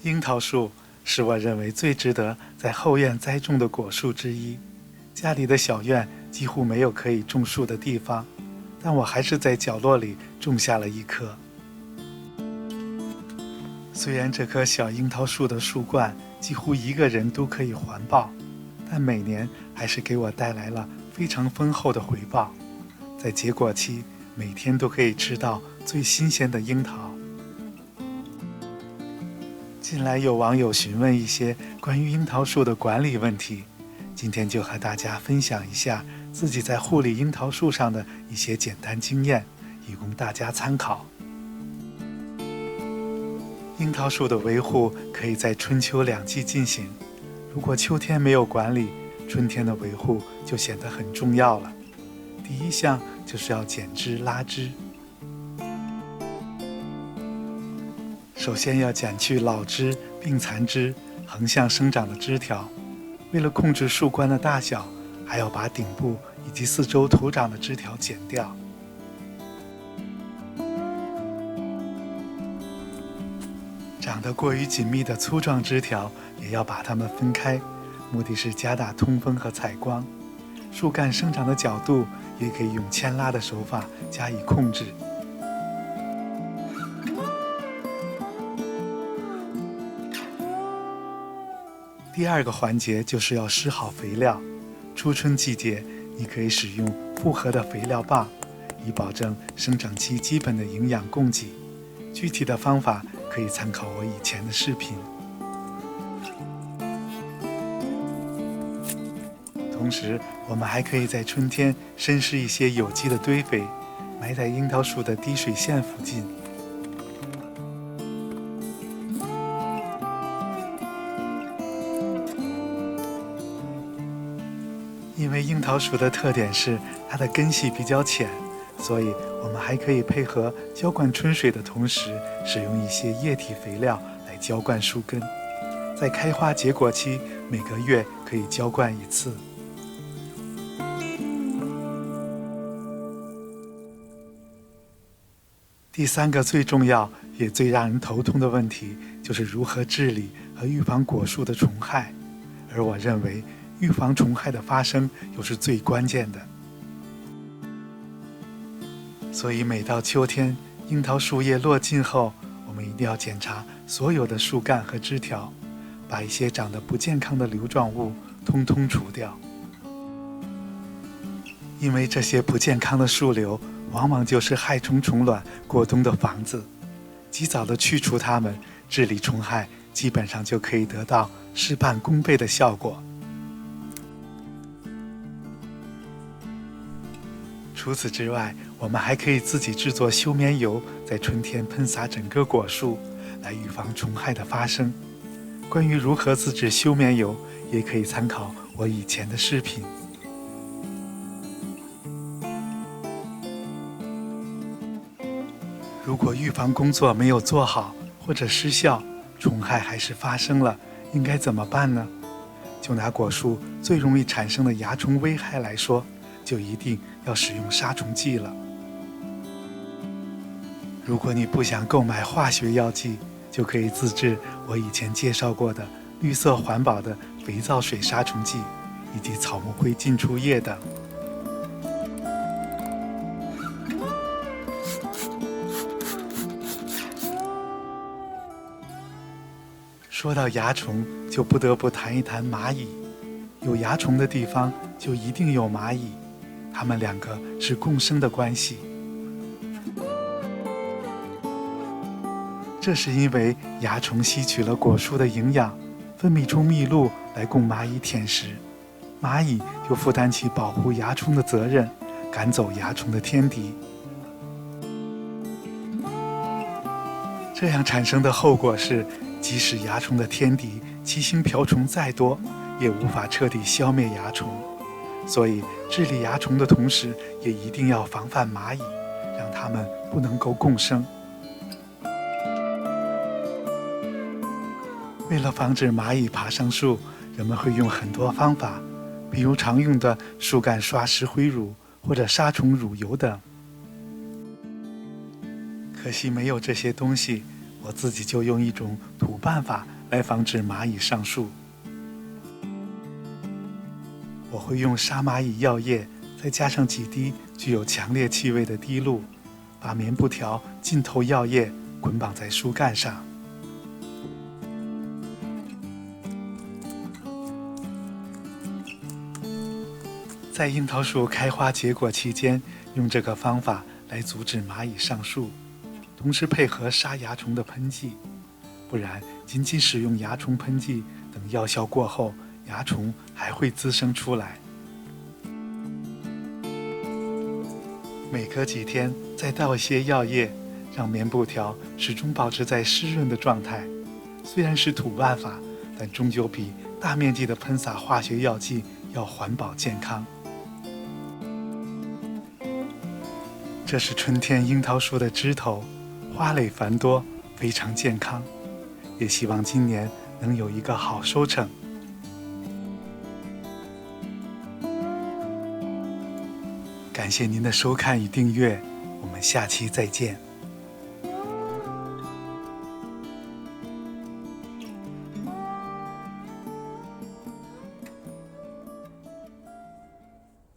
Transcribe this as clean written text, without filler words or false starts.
樱桃树是我认为最值得在后院栽种的果树之一。家里的小院几乎没有可以种树的地方，但我还是在角落里种下了一棵。虽然这棵小樱桃树的树冠几乎一个人都可以环抱，但每年还是给我带来了非常丰厚的回报。在结果期，每天都可以吃到最新鲜的樱桃。近来有网友询问一些关于樱桃树的管理问题，今天就和大家分享一下自己在护理樱桃树上的一些简单经验，以供大家参考。樱桃树的维护可以在春秋两季进行，如果秋天没有管理，春天的维护就显得很重要了。第一项就是要剪枝拉枝。首先要剪去老枝、病残枝、横向生长的枝条。为了控制树冠的大小，还要把顶部以及四周徒长的枝条剪掉。长得过于紧密的粗壮枝条也要把它们分开，目的是加大通风和采光。树干生长的角度也可以用牵拉的手法加以控制。第二个环节就是要施好肥料。初春季节，你可以使用复合的肥料棒，以保证生长期基本的营养供给。具体的方法可以参考我以前的视频。同时，我们还可以在春天深施一些有机的堆肥，埋在樱桃树的滴水线附近。因为樱桃树的特点是它的根系比较浅，所以我们还可以配合浇灌春水的同时，使用一些液体肥料来浇灌树根。在开花结果期，每个月可以浇灌一次。第三个最重要也最让人头痛的问题，就是如何治理和预防果树的虫害。而我认为，预防虫害的发生又是最关键的。所以每到秋天，樱桃树叶落尽后，我们一定要检查所有的树干和枝条，把一些长得不健康的瘤状物通通除掉。因为这些不健康的树瘤往往就是害虫虫卵过冬的房子，及早的去除它们，治理虫害基本上就可以得到事半功倍的效果。除此之外，我们还可以自己制作休眠油，在春天喷洒整个果树，来预防虫害的发生。关于如何自制休眠油，也可以参考我以前的视频。如果预防工作没有做好或者失效，虫害还是发生了，应该怎么办呢？就拿果树最容易产生的蚜虫危害来说，就一定要使用杀虫剂了。如果你不想购买化学药剂，就可以自制我以前介绍过的绿色环保的肥皂水杀虫剂，以及草木灰浸出液等。说到蚜虫，就不得不谈一谈蚂蚁。有蚜虫的地方就一定有蚂蚁，它们两个是共生的关系。这是因为蚜虫吸取了果树的营养，分泌出蜜露来供蚂蚁舔食，蚂蚁就负担起保护蚜虫的责任，赶走蚜虫的天敌。这样产生的后果是，即使蚜虫的天敌七星瓢虫再多，也无法彻底消灭蚜虫。所以治理蚜虫的同时，也一定要防范蚂蚁，让它们不能够共生。为了防止蚂蚁爬上树，人们会用很多方法，比如常用的树干刷石灰乳或者杀虫乳油等。可惜没有这些东西，我自己就用一种土办法来防止蚂蚁上树。我会用杀蚂蚁药液，再加上几滴具有强烈气味的滴露，把棉布条浸透药液，捆绑在树干上。在樱桃树开花结果期间，用这个方法来阻止蚂蚁上树，同时配合杀蚜虫的喷剂。不然，仅仅使用蚜虫喷剂等药效过后，蚜虫还会滋生出来。每隔几天再倒一些药液，让棉布条始终保持在湿润的状态。虽然是土办法，但终究比大面积的喷洒化学药剂要环保健康。这是春天樱桃树的枝头，花蕾繁多，非常健康。也希望今年能有一个好收成。感谢您的收看与订阅，我们下期再见。